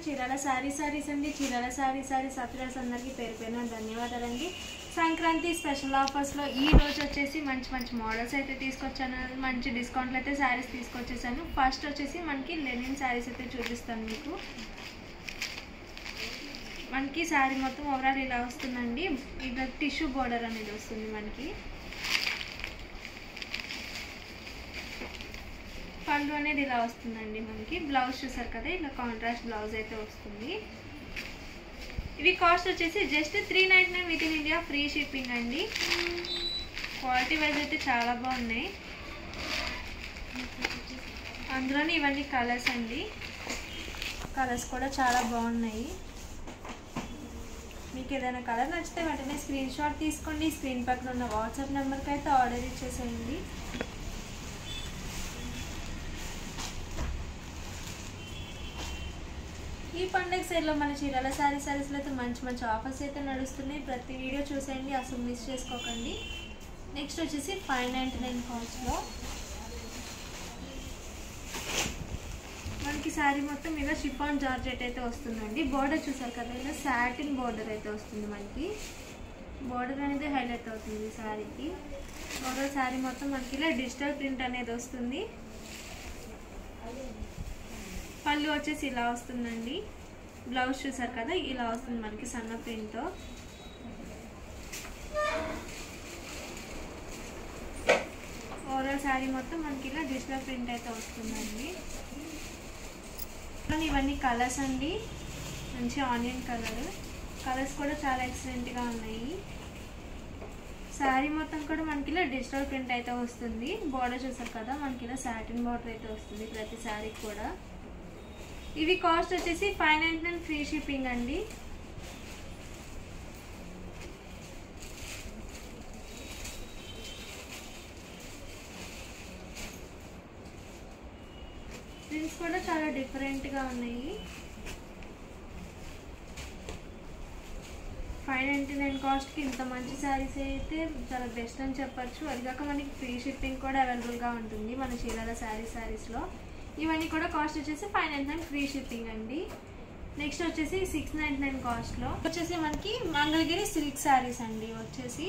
చీరాల సారీస్ అండి. చీరాల సారీస్ సబ్స్క్రైబర్స్ అందరికీ పేరు పేరున ధన్యవాదాలండి. సంక్రాంతి స్పెషల్ ఆఫర్స్లో ఈ రోజు వచ్చేసి మంచి మోడల్స్ అయితే తీసుకొచ్చాను. మంచి డిస్కౌంట్లు అయితే శారీస్ తీసుకొచ్చేసాను. ఫస్ట్ వచ్చేసి మనకి లెనిన్ శారీస్ అయితే చూపిస్తాను మీకు. మనకి శారీ మొత్తం ఓవరాల్ ఇలా వస్తుందండి. ఇలా టిష్యూ బోర్డర్ అనేది వస్తుంది. మనకి పళ్ళు అనేది ఇలా వస్తుందండి. మనకి బ్లౌజ్ చూసారు కదా, ఇలా కాంట్రాస్ట్ బ్లౌజ్ అయితే వస్తుంది. ఇవి కాస్ట్ వచ్చేసి just 399 with in India, free shipping అండి. క్వాలిటీ వైజ్ అయితే చాలా బాగున్నాయి. అందులోని ఇవన్నీ కలర్స్ అండి. కలర్స్ కూడా చాలా బాగున్నాయి. మీకు ఏదైనా కలర్ నచ్చితే వెంటనే స్క్రీన్ షాట్ తీసుకోండి. స్క్రీన్ పక్కన ఉన్న వాట్సాప్ నెంబర్కి అయితే ఆర్డర్ ఇచ్చేసేయండి. ఈ పండగ సేల్లో మన చీరాల సారీస్లో అయితే మంచి ఆఫర్స్ అయితే నడుస్తున్నాయి. ప్రతి వీడియో చూసేయండి, అసలు మిస్ చేసుకోకండి. నెక్స్ట్ వచ్చేసి 599 కాస్ట్లో మనకి శారీ మొత్తం ఇలా షిఫాన్ జార్జెట్ అయితే వస్తుందండి. బోర్డర్ చూసారు కదా, ఇలా సాటిన్ బోర్డర్ అయితే వస్తుంది. మనకి బోర్డర్ అనేది హైలైట్ అవుతుంది శారీకి. బోర్డర్ శారీ మొత్తం మనకి ఇలా డిజిటల్ ప్రింట్ అనేది వస్తుంది. పళ్ళు వచ్చేసి ఇలా వస్తుందండి. బ్లౌజ్ చూసారు కదా, ఇలా వస్తుంది మనకి సన్న ప్రింట్తో. ఓవరాల్ శారీ మొత్తం మనకి ఇలా డిజిటల్ ప్రింట్ అయితే వస్తుందండి. ఇవన్నీ కలర్స్ అండి. మంచి ఆనియన్ కలర్స్ కూడా చాలా ఎక్సలెంట్గా ఉన్నాయి. శారీ మొత్తం కూడా మనకి ఇలా డిజిటల్ ప్రింట్ అయితే వస్తుంది. బోర్డర్ చూసారు కదా, మనకి ఇలా సాటిన్ బోర్డర్ అయితే వస్తుంది ప్రతి శారీకి కూడా. ఇవి కాస్ట్ వచ్చేసి 599 ఫ్రీ షిప్పింగ్ అండి. ప్రింట్స్ కూడా చాలా డిఫరెంట్గా ఉన్నాయి. 599 కాస్ట్కి ఇంత మంచి శారీస్ అయితే చాలా బెస్ట్ అని చెప్పచ్చు. అదిగాక మనకి ఫ్రీ షిప్పింగ్ కూడా అవైలబుల్గా ఉంటుంది మన చీరాల శారీస్లో. ఇవన్నీ కూడా కాస్ట్ వచ్చేసి 599 ఫ్రీ షిప్పింగ్ అండి. నెక్స్ట్ వచ్చేసి 699 కాస్ట్లో వచ్చేసి మనకి మంగళగిరి సిల్క్ శారీస్ అండి. వచ్చేసి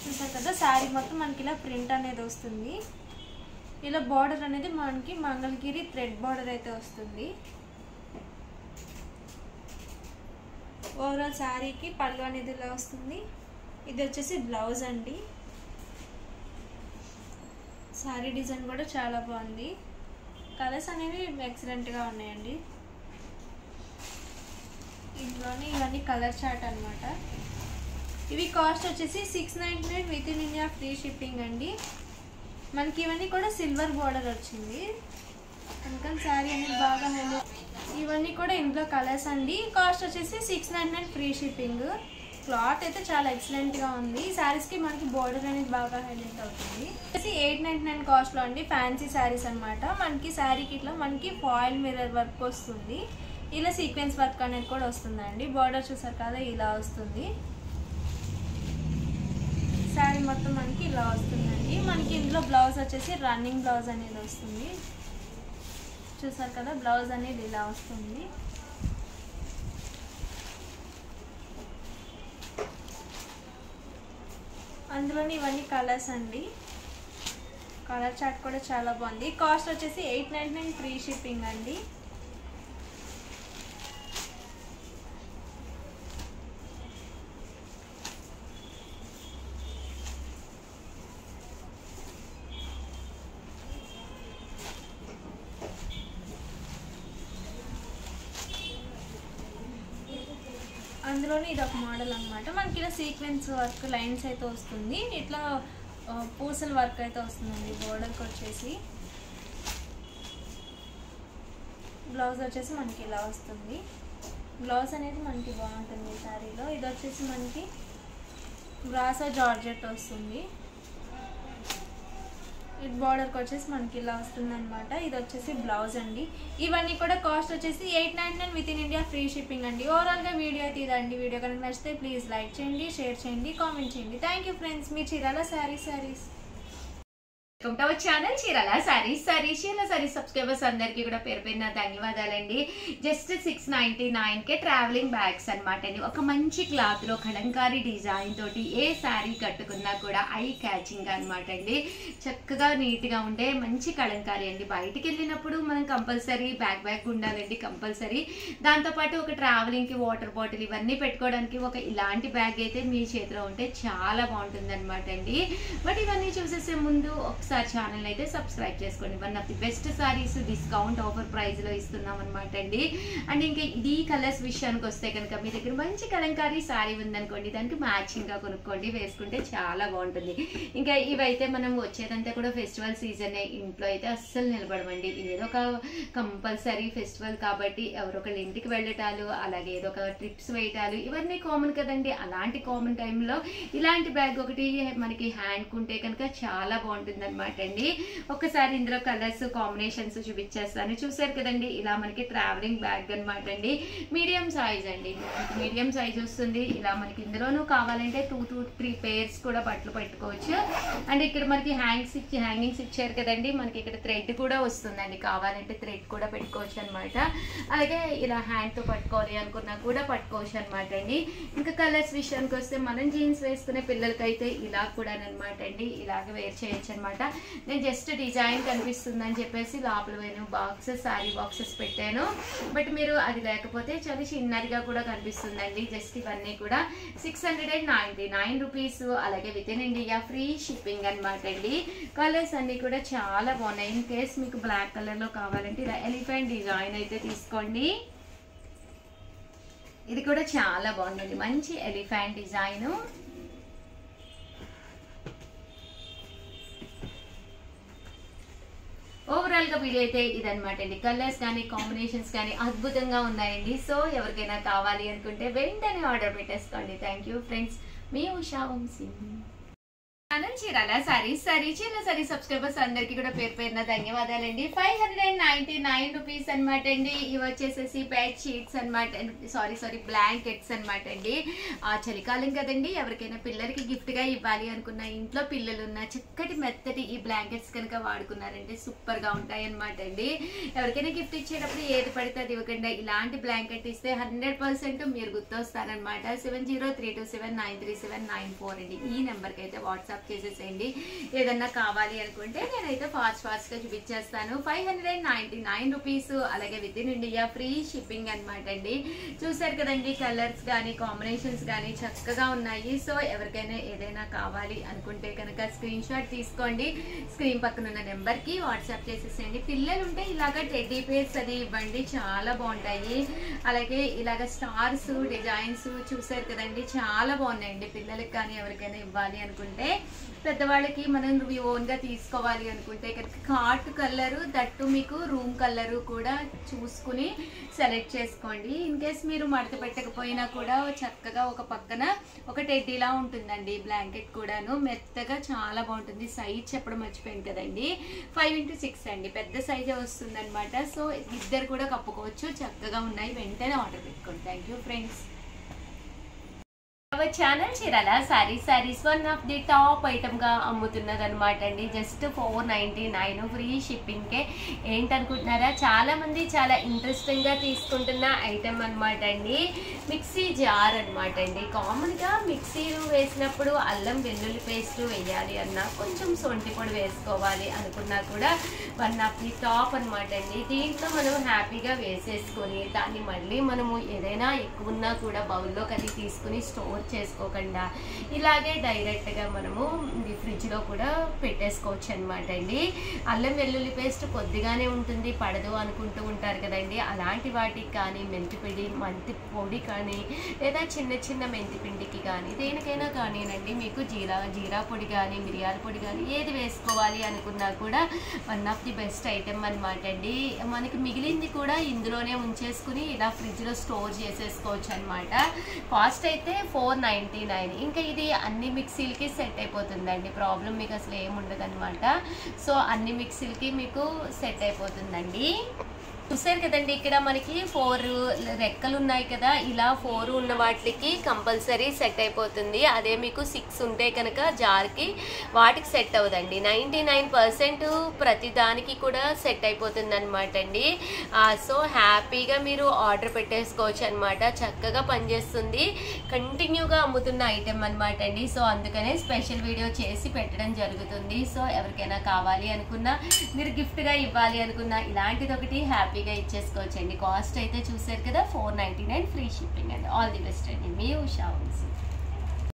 చూసారు కదా, శారీ మొత్తం మనకి ఇలా ప్రింట్ అనేది వస్తుంది. ఇలా బార్డర్ అనేది మనకి మంగళగిరి థ్రెడ్ బార్డర్ అయితే వస్తుంది. ఓవరాల్ శారీకి పళ్ళు అనేది ఇలా వస్తుంది. ఇది వచ్చేసి బ్లౌజ్ అండి. శారీ డిజైన్ కూడా చాలా బాగుంది. కలర్స్ అనేవి ఎక్సలెంట్గా ఉన్నాయండి. ఇందులోని ఇవన్నీ కలర్ చార్ట్ అనమాట. ఇవి కాస్ట్ వచ్చేసి 699 with in India, free shipping అండి. మనకి ఇవన్నీ కూడా సిల్వర్ బార్డర్ వచ్చింది. అందుకని శారీ అనేది బాగా ఇవన్నీ కూడా ఇంట్లో కలర్స్ అండి. కాస్ట్ వచ్చేసి 699 ఫ్రీ షిప్పింగ్. క్లాత్ అయితే చాలా ఎక్సలెంట్గా ఉంది. శారీస్కి మనకి బోర్డర్ అనేది బాగా హైలైట్ అవుతుంది. 899 కాస్ట్లో అండి. ఫ్యాన్సీ శారీస్ అనమాట. మనకి శారీకి ఇట్లా మనకి ఫాయిల్ మిర్రర్ వర్క్ వస్తుంది. ఇలా సీక్వెన్స్ వర్క్ అనేది కూడా వస్తుందండి. బోర్డర్ చూసారు కదా, ఇలా వస్తుంది. శారీ మొత్తం మనకి ఇలా వస్తుందండి. మనకి ఇందులో బ్లౌజ్ వచ్చేసి రన్నింగ్ బ్లౌజ్ అనేది వస్తుంది. చూసారు కదా, బ్లౌజ్ అనేది ఇలా వస్తుంది. అందులోని ఇవన్నీ కలర్స్ అండి. కలర్ చార్ట్ కూడా చాలా బాగుంది. కాస్ట్ వచ్చేసి 899 ఫ్రీ షిప్పింగ్ అండి. అందులోని ఇది ఒక మోడల్ అనమాట. మనకి ఇలా సీక్వెన్స్ వర్క్ లైన్స్ అయితే వస్తుంది. ఇట్లా పూసల వర్క్ అయితే వస్తుందండి. బోర్డర్కి వచ్చేసి బ్లౌజ్ వచ్చేసి మనకి ఇలా వస్తుంది. బ్లౌజ్ అనేది మనకి బాగుంటుంది శారీలో. ఇది వచ్చేసి మనకి బ్రాసో జార్జెట్ వస్తుంది. ఇది బార్డర్కి వచ్చేసి మనకి ఇలా వస్తుంది అనమాట. ఇది వచ్చేసి బ్లౌజ్ అండి. ఇవన్నీ కూడా కాస్ట్ వచ్చేసి 899 with in India, free shipping అండి. ఓవరాల్గా వీడియో అయితే ఇదండి. వీడియో కనుక నచ్చితే ప్లీజ్ లైక్ చేయండి, షేర్ చేయండి, కామెంట్ చేయండి. Thank you friends. Me Chirala saris. Welcome to our channel Chirala sarees. Chirala saris subscribers అందరికీ కూడా పేరు పేరున ధన్యవాదాలండి. జస్ట్ 699కే ట్రావెలింగ్ బ్యాగ్స్ అనమాట అండి. ఒక మంచి క్లాత్ లో కలంకారీ డిజైన్ తోటి ఏ శారీ కట్టుకున్నా కూడా ఐ క్యాచింగ్ అనమాట అండి. చక్కగా నీట్ గా ఉండే మంచి కలంకారీ అండి. బయటికి వెళ్ళినప్పుడు మనం కంపల్సరీ బ్యాగ్ ఉండాలండి కంపల్సరీ. దాంతో పాటు ఒక ట్రావెలింగ్ కి వాటర్ బాటిల్ ఇవన్నీ పెట్టుకోవడానికి ఒక ఇలాంటి బ్యాగ్ అయితే మీ చేతిలో ఉంటే చాలా బాగుంటుంది అనమాట అండి. బట్ ఇవన్నీ చూసేసే ముందు ఒకసారి ఛానల్ అయితే సబ్స్క్రైబ్ చేసుకోండి. One of the best saris discount offer price లో ఇస్తున్నాం అనమాట అండి. అండ్ ఇంకా ఇది కలర్స్ విషయానికి వస్తే కనుక మీ దగ్గర మంచి కలంకారీ సారీ ఉందనుకోండి, దానికి మ్యాచింగ్ గా కొనుక్కోండి, వేసుకుంటే చాలా బాగుంటుంది. ఇంకా ఇవైతే మనం వచ్చేదంతా కూడా ఫెస్టివల్ సీజన్, ఇంట్లో అయితే అస్సలు నిలబడమండి. ఏదో ఒక కంపల్సరీ ఫెస్టివల్ కాబట్టి ఎవరొకళ్ళ ఇంటికి వెళ్ళటాలు, అలాగే ఏదో ఒక ట్రిప్స్ వేయటాలు ఇవన్నీ కామన్ కదండి. అలాంటి కామన్ టైంలో ఇలాంటి బ్యాగ్ ఒకటి మనకి హ్యాండ్ కుంటే కనుక చాలా బాగుంటుంది అనమాట అండి. ఒక్కసారి ఇందులో కలర్స్ కాంబినేషన్స్ చూపించేస్తాను. చూసారు కదండి, ఇలా మనకి ట్రావెలింగ్ బ్యాగ్ అనమాట అండి. మీడియం సైజ్ అండి, మీడియం సైజ్ వస్తుంది. ఇలా మనకి ఇందులోనూ కావాలంటే 2 to 3 పేర్స్ కూడా బట్టలు పెట్టుకోవచ్చు. అండ్ ఇక్కడ మనకి హ్యాంగింగ్స్ ఇచ్చారు కదండి, మనకి ఇక్కడ థ్రెడ్ కూడా వస్తుందండి, కావాలంటే థ్రెడ్ కూడా పెట్టుకోవచ్చు అనమాట. అలాగే ఇలా హ్యాండ్ తో పట్టుకోవాలి అనుకున్నా కూడా పట్టుకోవచ్చు అనమాట అండి. ఇంకా కలర్స్ విషయానికి వస్తే మనం జీన్స్ వేసుకునే పిల్లలకైతే ఇలా కూడా అనమాట అండి, ఇలాగే వేర్ చేయొచ్చు అనమాట. నేను జస్ట్ డిజైన్ కనిపిస్తుందని చెప్పేసి లోపల నేను బాక్సెస్, శారీ బాక్సెస్ పెట్టాను. బట్ మీరు అది లేకపోతే చాలా చిన్నదిగా కూడా కనిపిస్తుందండి. జస్ట్ ఇవన్నీ కూడా 699 రూపీస్. అలాగే with in India free shipping అనమాట అండి. కలర్స్ అన్ని కూడా చాలా బాగున్నాయి. ఇన్ కేస్ మీకు బ్లాక్ కలర్ లో కావాలంటే ఇలా ఎలిఫెంట్ డిజైన్ అయితే తీసుకోండి. ఇది కూడా చాలా బాగుందండి, మంచి ఎలిఫెంట్ డిజైన్. ఓవరాల్ గా వీడియో అయితే ఇదనమాట అండి. కలర్స్ కానీ కాంబినేషన్స్ కానీ అద్భుతంగా ఉన్నాయండి. సో ఎవరికైనా కావాలి అనుకుంటే వెంటనే ఆర్డర్ పెట్టేసుకోండి. థ్యాంక్ యూ ఫ్రెండ్స్, మీ ఉషా వంశీ. చీరాల సారీస్. చీరాల సారీ సబ్స్క్రైబర్స్ అందరికి కూడా పేరు పేరున ధన్యవాదాలండి. 599 రూపీస్ అనమాట అండి. ఇవి వచ్చేసేసి బెడ్ షీట్స్ అనమాట, సారీ బ్లాంకెట్స్ అనమాట అండి. చలికాలం కదండి, ఎవరికైనా పిల్లలకి గిఫ్ట్ గా ఇవ్వాలి అనుకున్న, ఇంట్లో పిల్లలు ఉన్న చక్కటి మెత్తటి ఈ బ్లాంకెట్స్ కనుక వాడుకున్నారంటే సూపర్ గా ఉంటాయి అనమాట అండి. ఎవరికైనా గిఫ్ట్ ఇచ్చేటప్పుడు ఏది పడితే అది ఇవ్వకుండా ఇలాంటి బ్లాంకెట్ ఇస్తే 100% మీరు గుర్తొస్తారనమాట. 7032793794 అండి. ఈ నెంబర్ కి అయితే వాట్సాప్ చేసేసేయండి. ఏదన్నా కావాలి అనుకుంటే నేనైతే ఫాస్ట్ గా చూపించేస్తాను. 599 రూపీస్. అలాగే with in India free shipping అనమాట అండి. చూసారు కదండి, కలర్స్ కానీ కాంబినేషన్స్ కానీ చక్కగా ఉన్నాయి. సో ఎవరికైనా ఏదైనా కావాలి అనుకుంటే కనుక స్క్రీన్ షాట్ తీసుకోండి, స్క్రీన్ పక్కన ఉన్న నెంబర్ కి వాట్సాప్ చేసేసేయండి. పిల్లలు ఉంటే ఇలాగ టెడ్డీ పేర్స్ అది ఇవ్వండి, చాలా బాగుంటాయి. అలాగే ఇలాగ స్టార్స్ డిజైన్స్ చూసారు కదండి, చాలా బాగున్నాయండి. పిల్లలకి కానీ ఎవరికైనా ఇవ్వాలి అనుకుంటే, పెద్దవాళ్ళకి మనం ఓన్ గా తీసుకోవాలి అనుకుంటే కనుక కాట్ కలర్, దట్టు మీకు రూమ్ కలర్ కూడా చూసుకుని సెలెక్ట్ చేసుకోండి. ఇన్ కేస్ మీరు మడత పెట్టకపోయినా కూడా చక్కగా ఒక పక్కన ఒక టెడ్డీలా ఉంటుందండి. బ్లాంకెట్ కూడాను మెత్తగా చాలా బాగుంటుంది. సైజ్ చెప్పడం మర్చిపోయింది కదండి, 5x6 అండి, పెద్ద సైజే వస్తుంది అనమాట. సో ఇద్దరు కూడా కప్పుకోవచ్చు, చక్కగా ఉన్నాయి. వెంటనే ఆర్డర్ పెట్టుకోండి. Thank you friends. Our channel Chirala saris one of the top item గా అమ్ముతున్నది అనమాట అండి. జస్ట్ 499 ఫ్రీ షిప్పింగ్ కే. ఏంటనుకుంటున్నారా, చాలా మంది చాలా ఇంట్రెస్టింగ్ గా తీసుకుంటున్న ఐటమ్ అనమాట అండి. మిక్సీ జార్ అనమాట అండి. కామన్ గా మిక్సీలు వేసినప్పుడు అల్లం వెల్లుల్లి పేస్ట్ వేయాలి అన్నా, కొంచెం సొంటి పొడి వేసుకోవాలి అనుకున్నా కూడా వన్ ఆఫ్ ది టాప్ అనమాట అండి. దీంట్లో మనం హ్యాపీగా వేసేసుకొని దాన్ని మళ్ళీ మనము ఏదైనా ఎక్కువ ఉన్నా కూడా బౌల్లో కది తీసుకుని స్టోర్ చేసుకోకుండా ఇలాగే డైరెక్ట్ గా మనము ఫ్రిడ్జ్ లో కూడా పెట్టేసుకోవచ్చు అనమాట అండి. అల్లం వెల్లుల్లి పేస్ట్ కొద్దిగానే ఉంటుంది, పడదు అనుకుంటూ ఉంటారు కదండి. అలాంటి వాటికి కానీ మెంతి పొడి కానీ లేదా చిన్న మెంతి పిండికి కానీ దేనికైనా కానీనండి, మీకు జీరా పొడి కానీ మిరియాల పొడి కానీ ఏది వేసుకోవాలి అనుకున్నా కూడా one of the best item అనమాట అండి. మనకి మిగిలింది కూడా ఇందులోనే ఉంచేసుకుని ఇలా ఫ్రిడ్జ్ లో స్టోర్ చేసేసుకోవచ్చు అనమాట. కాస్ట్ అయితే 499. ఇంకా ఇది అన్ని మిక్సీలకి సెట్ అయిపోతుందండి, ప్రాబ్లం మీకు అసలు ఏముండదు అనమాట. సో అన్ని మిక్సీలకి మీకు సెట్ అయిపోతుందండి. చూసారు కదండి, ఇక్కడ మనకి 4 రెక్కలు ఉన్నాయి కదా, ఇలా 4 ఉన్న వాటికి కంపల్సరీ సెట్ అయిపోతుంది. అదే మీకు 6 ఉంటే కనుక జార్కి వాటికి సెట్ అవ్వదండి. 99% ప్రతి దానికి కూడా సెట్ అయిపోతుంది అనమాట అండి. సో హ్యాపీగా మీరు ఆర్డర్ పెట్టేసుకోవచ్చు అనమాట. చక్కగా పనిచేస్తుంది, కంటిన్యూగా అమ్ముతున్న ఐటెం అనమాట అండి. సో అందుకనే స్పెషల్ వీడియో చేసి పెట్టడం జరుగుతుంది. సో ఎవరికైనా కావాలి అనుకున్నా, మీరు గిఫ్ట్గా ఇవ్వాలి అనుకున్నా, ఇలాంటిది ఒకటి హ్యాపీగా ఇచ్చేసుకోవచ్చండి. కాస్ట్ అయితే చూసారు కదా, 499 ఫ్రీ షిప్పింగ్ అండి. ఆల్ ది బెస్ట్ అండి, మీ ఉషా వంశీ.